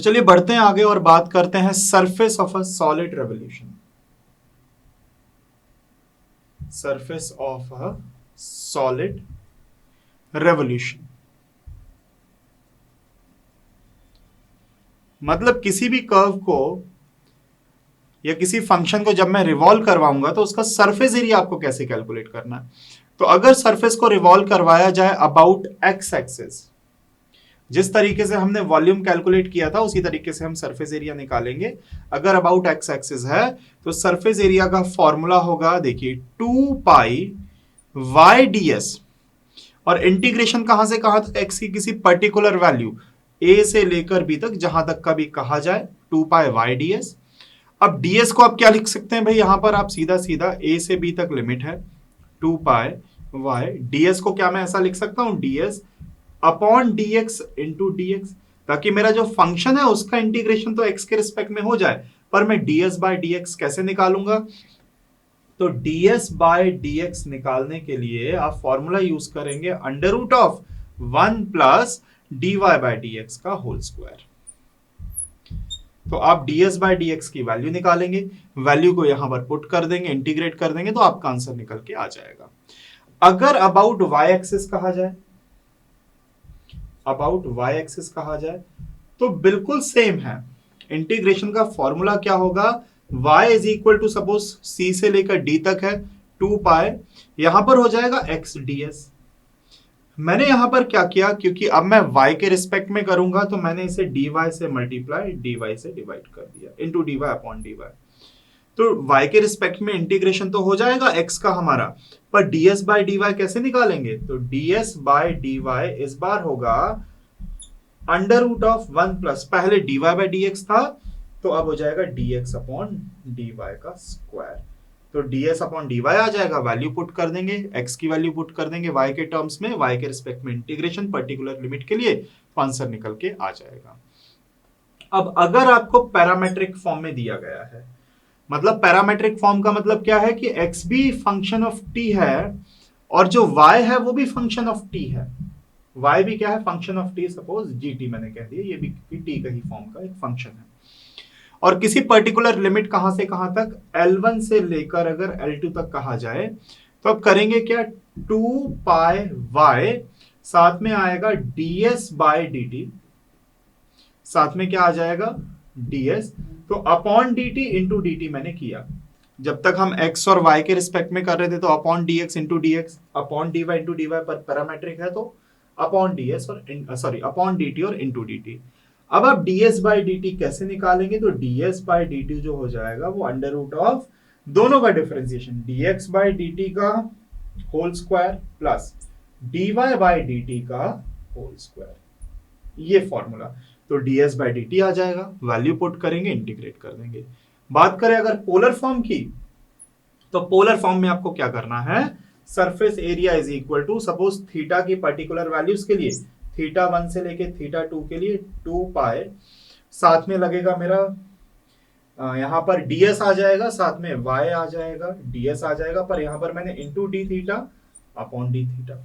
तो चलिए बढ़ते हैं आगे और बात करते हैं surface of a solid revolution. Surface of a solid revolution मतलब किसी भी कर्व को या किसी फंक्शन को जब मैं रिवॉल्व करवाऊंगा तो उसका सरफेस एरिया आपको कैसे कैलकुलेट करना है। तो अगर सरफेस को रिवॉल्व करवाया जाए अबाउट एक्स एक्सिस, जिस तरीके से हमने वॉल्यूम कैलकुलेट किया था उसी तरीके से हम सरफेस एरिया निकालेंगे। अगर अबाउट एक्स एक्सिस है तो सरफेस एरिया का फॉर्मूला होगा, देखिए 2 पाई वाई डी एस, और इंटीग्रेशन कहां से कहां तक, एक्स की किसी पर्टिकुलर वैल्यू ए से लेकर बी तक, जहां तक का भी कहा जाए, 2 पाई वाई डी एस। अब डीएस को आप क्या लिख सकते हैं भाई, यहां पर आप सीधा सीधा ए से बी तक लिमिट है 2 पाई वाई, डीएस को क्या मैं ऐसा लिख सकता हूं, ds upon dx into dx, ताकि मेरा जो फंक्शन है उसका इंटीग्रेशन तो एक्स के रिस्पेक्ट में हो जाए, पर मैं डीएस बाय डीएक्स कैसे निकालूंगा। तो ds बाय dx निकालने के लिए आप फॉर्मूला यूज करेंगे under root of 1 plus dy by dx का होल स्क्वायर। तो आप ds बाय dx की वैल्यू निकालेंगे, वैल्यू को यहां पर पुट कर देंगे, इंटीग्रेट कर देंगे तो आपका आंसर निकल के आ जाएगा। अगर अबाउट y एक्सिस कहा जाए, अबाउट y एक्सिस कहा जाए तो बिल्कुल सेम है। इंटीग्रेशन का फॉर्मूला क्या होगा, y is equal to suppose c से लेकर d तक है 2 पाई, यहां पर हो जाएगा x ds। मैंने यहां पर क्या किया, क्योंकि अब मैं y के रिस्पेक्ट में करूंगा तो मैंने इसे dy से मल्टीप्लाई dy से डिवाइड कर दिया इंटू dy अपॉन dy। तो y के रिस्पेक्ट में इंटीग्रेशन तो हो जाएगा x का हमारा, पर ds बाय dy कैसे निकालेंगे, तो ds बाय dy इस बार होगा अंडर रूट ऑफ 1 प्लस, पहले dy बाय dx था तो अब हो जाएगा dx अपॉन dy का स्क्वायर। तो ds अपॉन dy आ जाएगा, वैल्यू पुट कर देंगे, x की वैल्यू पुट कर देंगे y के टर्म्स में, y के रिस्पेक्ट में इंटीग्रेशन पर्टिकुलर लिमिट के लिए, तो आंसर निकल के आ जाएगा। अब अगर आपको पैरामेट्रिक फॉर्म में दिया गया है, मतलब पैरामेट्रिक फॉर्म का मतलब क्या है कि x भी फंक्शन ऑफ t है और जो y है वो भी फंक्शन ऑफ t है, y भी क्या है, function of t, suppose gt मैंने कह दिया, ये भी t का ही फॉर्म का एक फंक्शन है। और किसी पर्टिकुलर लिमिट कहां से कहां तक, L1 से लेकर अगर L2 तक कहा जाए तो अब करेंगे क्या, 2 पाई y, साथ में आएगा ds बाय dt, साथ में क्या आ जाएगा ds, तो अपॉन dt इंटू dt मैंने किया। जब तक हम x और y के रिस्पेक्ट में कर रहे थे तो upon dx into dx, upon dy into dy, पर पैरामेट्रिक है तो अपॉन ds और सॉरी अपॉन dt और इंटू dt। अब आप ds बाई dt कैसे निकालेंगे, तो ds बाई dt जो हो जाएगा वो अंडर रूट ऑफ दोनों का डिफरेंशिएशन dx बाई dt का whole square plus dy by dt का होल स्क्वायर, ये फॉर्मूला। तो ds बाई dt आ जाएगा, वैल्यू पुट करेंगे, इंटीग्रेट कर देंगे। बात करें अगर पोलर फॉर्म की, तो पोलर फॉर्म में आपको क्या करना है, surface area is equal to, suppose theta की पर्टिकुलर वैल्यूज के लिए, थीटा 1 से लेके थीटा 2 के लिए 2 पाई, साथ में लगेगा मेरा यहां पर ds आ जाएगा, साथ में y आ जाएगा, ds आ जाएगा, पर यहां पर मैंने into D theta upon D theta.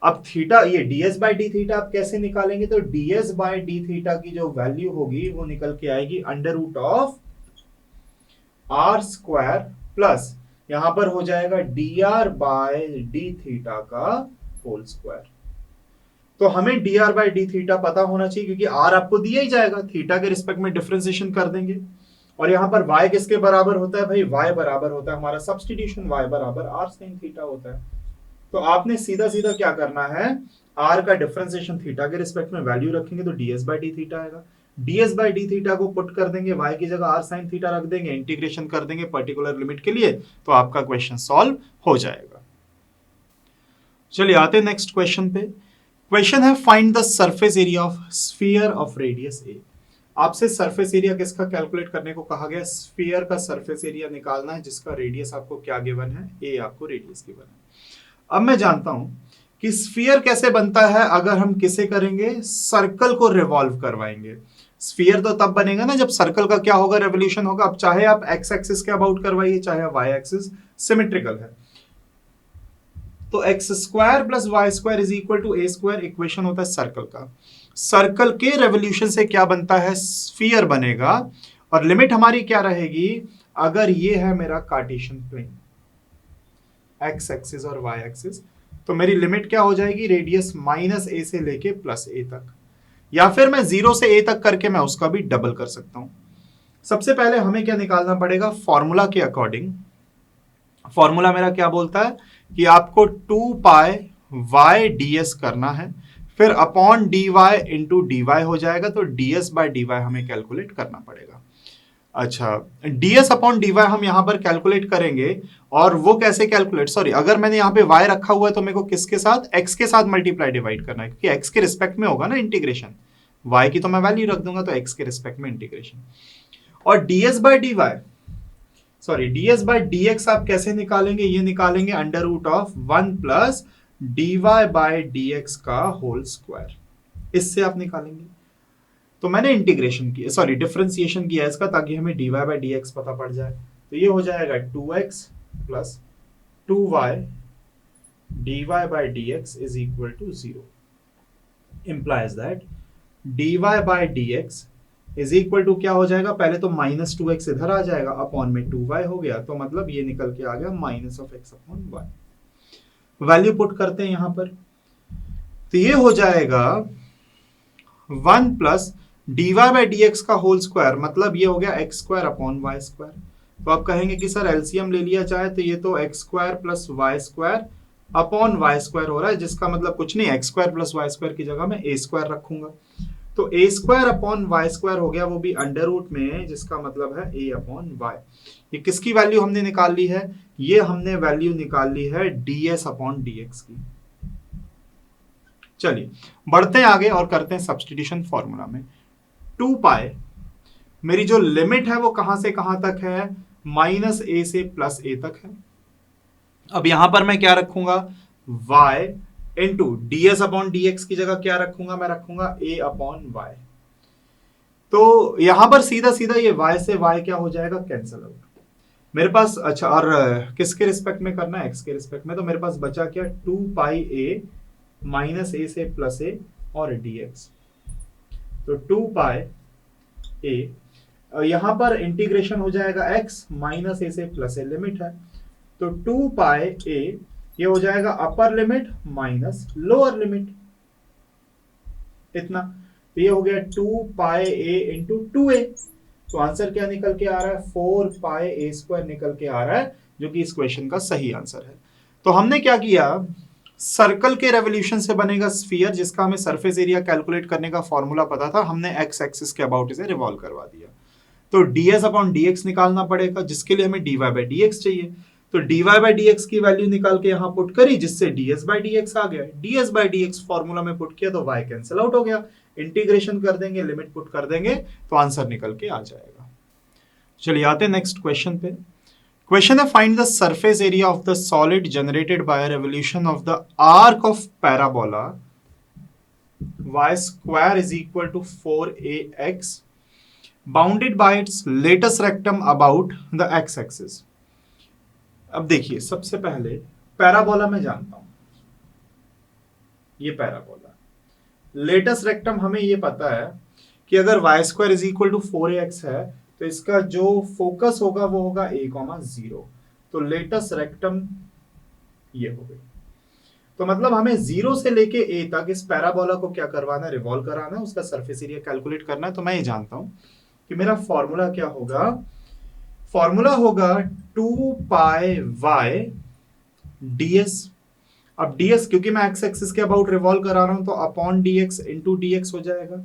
अब थीटा, ये ds बाई डी थीटा आप कैसे निकालेंगे, तो ds बाई डी थीटा की जो वैल्यू होगी वो निकल के आएगी under root of r square plus यहां पर हो जाएगा dr बाय डी थीटा का होल स्क्वायर। तो हमें dr बाय डी थीटा पता होना चाहिए, क्योंकि r आपको दिया ही जाएगा, थीटा के रिस्पेक्ट में डिफरेंशिएशन कर देंगे। और यहां पर y किसके बराबर होता है भाई, y बराबर होता है हमारा सब्स्टिट्यूशन, y बराबर r sin थीटा होता है। तो आपने सीधा सीधा क्या करना है, r का डिफरेंशिएशन थीटा के रिस्पेक्ट में वैल्यू रखेंगे तो ds बाय डी थीटा आएगा, ds बाय डी थीटा को पुट कर देंगे, y की जगह r sin थीटा रख देंगे, इंटीग्रेशन कर देंगे पर्टिकुलर लिमिट के लिए, तो आपका क्वेश्चन सॉल्व हो जाएगा। चलिए आते हैं नेक्स्ट क्वेश्चन पे। क्वेश्चन है find the surface area of sphere of radius a। आपसे सरफेस एरिया किसका कैलकुलेट करने को कहा गया, स्फीयर का सरफेस एरिया निकालना है जिसका रेडियस आपको क्या गिवन है, a आपको रेडियस गिवन है। अब मैं जानता हूं कि स्फीयर कैसे बनता है, अगर हम किसे करेंगे, सर्कल को रिवॉल्व करवाएंगे। स्फीयर तो तब बनेगा ना जब सर्कल का क्या होगा, रेवोल्यूशन होगा। अब चाहे आप एक्स एक्सिस के अबाउट करवाइए, चाहे वाई एक्सिस, सिमेट्रिकल है। तो X square plus Y square is equal to A square equation होता है सर्कल का। सर्कल के रेवोल्यूशन से क्या बनता है, स्फीयर बनेगा। और लिमिट हमारी क्या रहेगी, अगर ये है मेरा कार्टेशियन प्लेन, एक्स एक्सिस और वाई एक्सिस, तो मेरी लिमिट क्या हो जाएगी, रेडियस माइनस ए से लेके प्लस ए तक, या फिर मैं 0 से ए तक करके मैं उसका भी डबल कर सकता हूं। सबसे पहले हमें क्या निकालना पड़ेगा, फॉर्मूला के अकॉर्डिंग। फॉर्मूला मेरा क्या बोलता है कि आपको 2 पाई वाई डी एस करना है, फिर upon D Y into D Y हो जाएगा, तो D S by D Y हमें कैलकुलेट करना पड़ेगा। अच्छा, ds अपॉन dy हम यहां पर कैलकुलेट करेंगे, और वो कैसे कैलकुलेट, सॉरी, अगर मैंने यहां पे y रखा हुआ है तो मेरे को किसके साथ, x के साथ मल्टीप्लाई डिवाइड करना है, क्योंकि x के रिस्पेक्ट में होगा ना इंटीग्रेशन, y की तो मैं वैल्यू रख दूंगा, तो x के रिस्पेक्ट में इंटीग्रेशन। और ds by dy, sorry, ds by dx आप कैसे निकालेंगे, ये निकालेंगे under root of 1 plus dy by dx का होल स्क्वायर, इससे आप निकालेंगे। तो मैंने इंटीग्रेशन किया, सॉरी डिफरेंशिएशन किया इसका, ताकि हमें dy बाई डी एक्स पता पड़ जाए। तो ये हो जाएगा 2x plus 2y dy by D X is equal to 0, implies that dy by D X is equal to क्या हो जाएगा, पहले तो माइनस 2x इधर आ जाएगा, अपॉन में 2y हो गया, तो मतलब ये निकल के आ गया minus of x upon y। Value put करते हैं यहां पर, तो ये हो जाएगा 1 plus dy by D X का होल स्क्वायर, मतलब ये हो गया X square upon Y square. तो आप कहेंगे कि सर एलसीएम ले लिया जाए, तो ये तो X square plus Y square upon Y square हो रहा है, जिसका मतलब कुछ नहीं, X square plus Y square की जगह मैं ए स्क्वायर रखूंगा, तो A square upon Y square हो गया, वो भी अंडर रूट में, जिसका मतलब है ए अपॉन वाई। ये किसकी वैल्यू हमने निकाल ली है, ये हमने वैल्यू निकाल ली है ds अपॉन dx की। चलिए बढ़ते हैं आगे और करते हैं सब्स्टिट्यूशन फॉर्मूला में। 2 पाई मेरी जो लिमिट है वो कहां से कहां तक है, माइनस ए से प्लस ए तक है। अब यहां पर मैं क्या रखूंगा, y into ds upon dx की जगह क्या रखूंगा, मैं रखूंगा a अपॉन y। तो यहां पर सीधा सीधा ये y से y क्या हो जाएगा, कैंसल आउट मेरे पास। अच्छा, और किसके रिस्पेक्ट में करना है, x के रिस्पेक्ट में, तो मेरे पास बचा क्या, 2 पाई a माइनस ए से प्लस ए और dx, तो 2 पाई a, यहां पर इंटीग्रेशन हो जाएगा x माइनस ए से प्लस ए, लिमिट है, तो 2 पाई a ये हो जाएगा upper limit minus lower limit, इतना। तो ये हो गया 2 पाई a इंटू 2a, तो आंसर क्या निकल के आ रहा है, 4 पाई a स्क्वायर निकल के आ रहा है, जो कि इस क्वेश्चन का सही आंसर है। तो हमने क्या किया, सर्कल के रेवोल्यूशन से बनेगा स्फीयर, जिसका हमें सरफेस एरिया कैलकुलेट करने का फॉर्मूला पता था, हमने एक्स एक्सिस के अबाउट इसे रिवॉल्व करवा दिया। तो ds अपॉन dx निकालना पड़ेगा, जिसके लिए हमें dy बाई dx चाहिए, तो dy बाई dx की वैल्यू निकाल के यहां पुट करी, जिससे ds बाई dx आ गया, ds बाई dx फॉर्मूला में पुट किया तो y कैंसिल आउट हो गया, इंटीग्रेशन कर देंगे, लिमिट पुट कर देंगे, तो आंसर निकल के आ जाएगा। चलिए आते हैं नेक्स्ट क्वेश्चन पे। क्वेश्चन है, find the surface area of the solid generated by revolution of the arc of parabola y square is equal to 4ax bounded by its latus rectum about the x axis. अब देखिए, सबसे पहले parabola मैं जानता हूं, ये parabola, latus rectum हमें ये पता है कि अगर y square is equal to 4ax है, तो इसका जो फोकस होगा वो होगा a,0, तो लेटेस्ट रेक्टम ये हो गई। तो मतलब हमें 0 से लेके a तक इस पैराबोला को क्या करवाना है, रिवॉल्व कराना है, उसका सरफेस एरिया कैलकुलेट करना है। तो मैं ये जानता हूं कि मेरा फॉर्मूला क्या होगा, फॉर्मूला होगा 2 पाई y ds। अब ds क्योंकि मैं x एक्सिस के अबाउट रिवॉल्व करा रहा हूं, तो अपॉन dx इंटू dx हो जाएगा,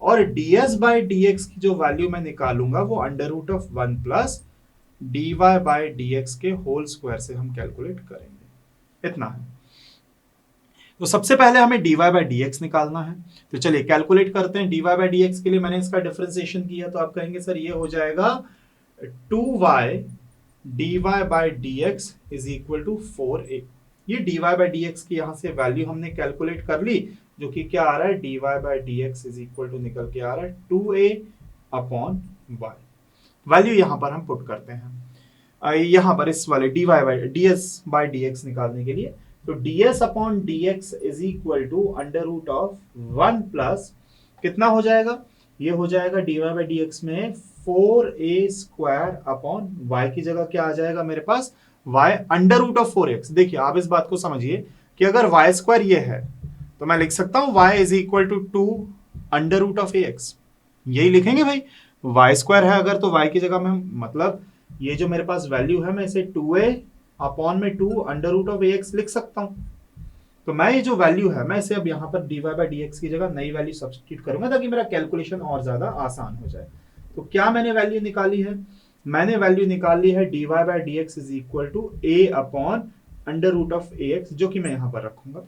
और ds बाई dx की जो वैल्यू मैं निकालूंगा वो under root of 1 plus dy by dx के होल स्क्वायर से हम कैलकुलेट करेंगे, इतना है। तो सबसे पहले हमें dy बाई dx निकालना है, तो चलिए कैलकुलेट करते हैं। dy बाई dx के लिए मैंने इसका डिफरेंशिएशन किया, तो आप कहेंगे सर ये हो जाएगा 2y dy by dx is equal to 4a। ये dy बाई dx की यहां से वैल्यू हमने कैलकुलेट कर ली, जो कि क्या आ रहा है, dy by dx is equal to निकल के आ रहा है 2a अपॉन y। वैल्यू यहां पर हम पुट करते हैं, यहां पर इस वाले dy by ds by dx निकालने के लिए, तो ds upon dx is equal to under root of 1 plus कितना हो जाएगा, ये हो जाएगा dy बाई डी एक्स में 4a² अपॉन y की जगह क्या आ जाएगा मेरे पास, y under root of 4x। देखिए आप इस बात को समझिए कि अगर y² ये है तो मैं लिख सकता हूं y is equal to 2 under root of ax, यही लिखेंगे भाई। y² है अगर तो y की जगह में मतलब ये जो मेरे पास वैल्यू है मैं इसे 2a अपॉन में 2 अंडर रूट ऑफ ax लिख सकता हूं। तो मैं ये जो वैल्यू है मैं इसे अब यहाँ पर dy बाई डी एक्स की जगह नई वैल्यू सब्स्टिट्यूट करूंगा ताकि मेरा कैलकुलेशन और ज्यादा आसान हो जाए। तो क्या मैंने वैल्यू निकाली है, मैंने वैल्यू निकाली है dy by D X is equal to a upon under root of ax, जो कि मैं यहाँ पर रखूंगा।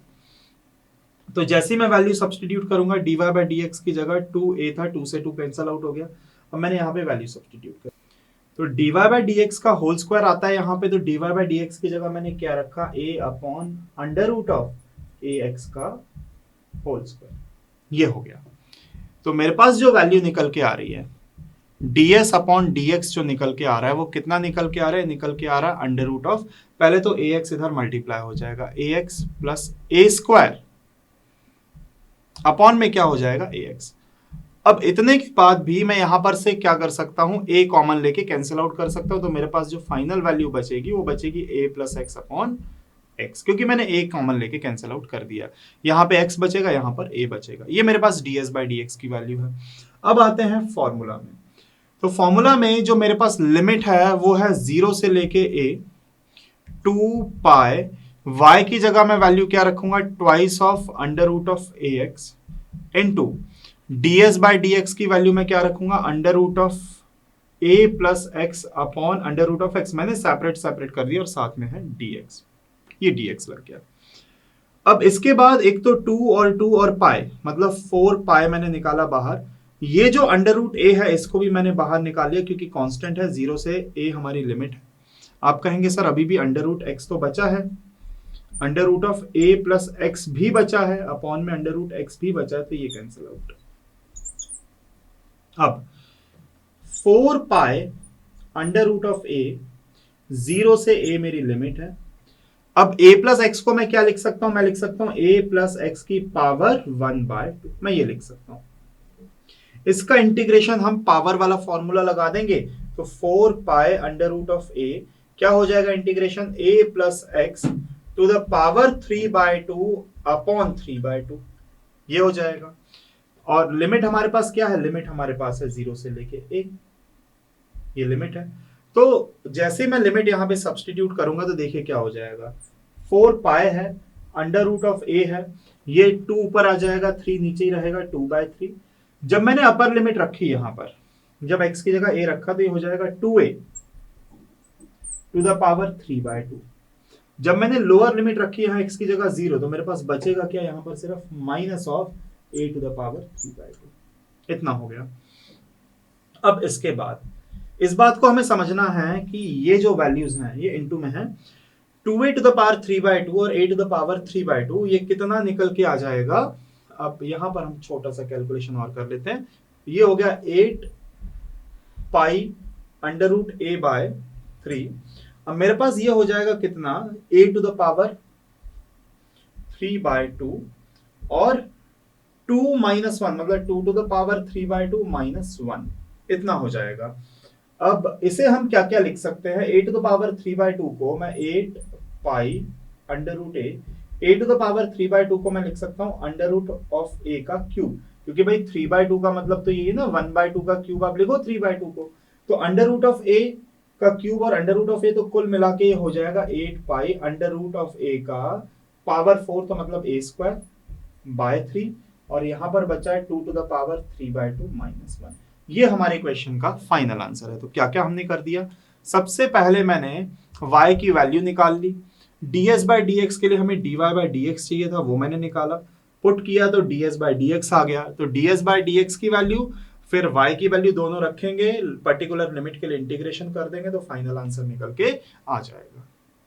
तो जैसे ही मैं वैल्यू सब्स्टिट्यूट करूंगा dy बाई डी एक्स की जगह 2a था, 2 से 2 कैंसिल आउट हो गया। अब मैंने यहाँ पे वैल्यू सब्स्टिट्यूट कर, तो dy बाई डी एक्स का होल स्क्वायर आता है यहाँ पे, तो dy बाई डी एक्स की जगह मैंने क्या रखा, a upon under root of ax का होल स्क्वायर, ये हो गया। तो मेरे पास जो वैल्यू निकल के आ रही है ds अपॉन dx जो निकल के आ रहा है वो कितना निकल के आ रहा है, निकल के आ रहा है अंडर रूट ऑफ, पहले तो ax इधर मल्टीप्लाई हो जाएगा ax plus a square upon में क्या हो जाएगा ax। अब इतने के बाद भी मैं यहां पर से क्या कर सकता हूं, a कॉमन लेके कैंसिल आउट कर सकता हूं। तो मेरे पास जो फाइनल वैल्यू बचेगी वो बचेगी a plus X upon x, क्योंकि मैंने a कॉमन लेके कैंसिल आउट कर दिया। यहां पे x बचेगा, यहां पर a बचेगा। ये मेरे पास ds बाई डी एक्स की वैल्यू है। अब आते हैं फॉर्मूला में। तो फॉर्मूला में जो मेरे पास लिमिट है वो है 0 से लेके a 2 पाई, y की जगह मैं वैल्यू क्या रखूंगा, twice of under root of ax into ds by D X की वैल्यू में क्या रखूंगा, under root of a plus X upon under root of x। मैंने सेपरेट कर दिया और साथ में है dx, ये dx लग गया। अब इसके बाद एक तो 2 और पाई मतलब 4 पाई मैंने निकाला बाहर। ये जो अंडर रूट ए है इसको भी मैंने बाहर निकाल लिया क्योंकि कांस्टेंट है, 0 से a हमारी लिमिट है। आप कहेंगे सर अभी भी अंडर रूट एक्स तो बचा है, under root of a plus X भी बचा है, अपॉन में अंडर रूट एक्स भी बचा है, तो ये कैंसिल आउट। अब 4 pi under root of a, 0 से a मेरी लिमिट है। अब a प्लस एक्स को मैं क्या लिख सकता हूं, मैं लिख सकता हूं a प्लस एक्स की पावर 1/2, मैं ये लिख सकता हूं। इसका इंटीग्रेशन हम पावर वाला फॉर्मूला लगा देंगे तो 4 pi under root of a क्या हो जाएगा, integration a plus X to the power 3/2 upon 3/2, ये हो जाएगा। और लिमिट हमारे पास क्या है, लिमिट हमारे पास है 0 से लेके a, ये लिमिट है। तो जैसे मैं लिमिट यहां पे सब्स्टिट्यूट करूंगा तो देखिए क्या हो जाएगा, 4 पाई है, अंडर रूट ऑफ a है, ये 2 ऊपर आ जाएगा, 3 नीचे ही रहेगा, 2/3। जब मैंने अपर लिमिट रखी यहां पर, जब x की जगह a रखा तो ये हो जाएगा 2a टू द पावर 3/2। जब मैंने लोअर लिमिट रखी है x की जगह 0 तो मेरे पास बचेगा क्या, यहां पर सिर्फ minus of a to the power 3/2, इतना हो गया। अब इसके बाद इस बात को हमें समझना है कि ये जो वैल्यूज हैं ये इनटू में है, 2a टू द पावर 3/2 और a टू द पावर 3/2, ये कितना निकल के आ जाएगा। अब यहां पर हम छोटा सा कैलकुलेशन और कर लेते हैं। ये हो गया 8 pi under root a by 3। अब मेरे पास ये हो जाएगा कितना, a टू द पावर 3/2 और 2 माइनस 1 मतलब 2 टू द पावर 3/2 माइनस 1, इतना हो जाएगा। अब इसे हम क्या क्या लिख सकते हैं, a टू द पावर 3/2 को मैं 8 pi under root a to the power 3/2 को मैं लिख सकता हूं अंडर रूट ऑफ a का क्यूब, क्योंकि भाई 3/2 का मतलब तो ये ना 1/2 का क्यूब आप लिखो 3/2 को, तो अंडर रूट ऑफ a का क्यूब और अंडर रूट ऑफ a तो कुल मिला के हो जाएगा 8 pi under root of a का पावर 4 तो मतलब a स्क्वायर बाय 3, और यहां पर बचा है 2 टू द पावर 3/2 माइनस 1। ये हमारे क्वेश्चन का फाइनल आंसर है। तो क्या क्या हमने कर दिया, सबसे पहले मैंने y की वैल्यू निकाल ली, ds बाई डी एक्स के लिए हमें dy बाई डी एक्स चाहिए था, वो मैंने निकाला, पुट किया तो ds बाई डी एक्स आ गया। तो ds बाई डी एक्स की वैल्यू फिर y की वैल्यू दोनों रखेंगे, पर्टिकुलर लिमिट के लिए इंटीग्रेशन कर देंगे तो फाइनल आंसर निकल के आ जाएगा।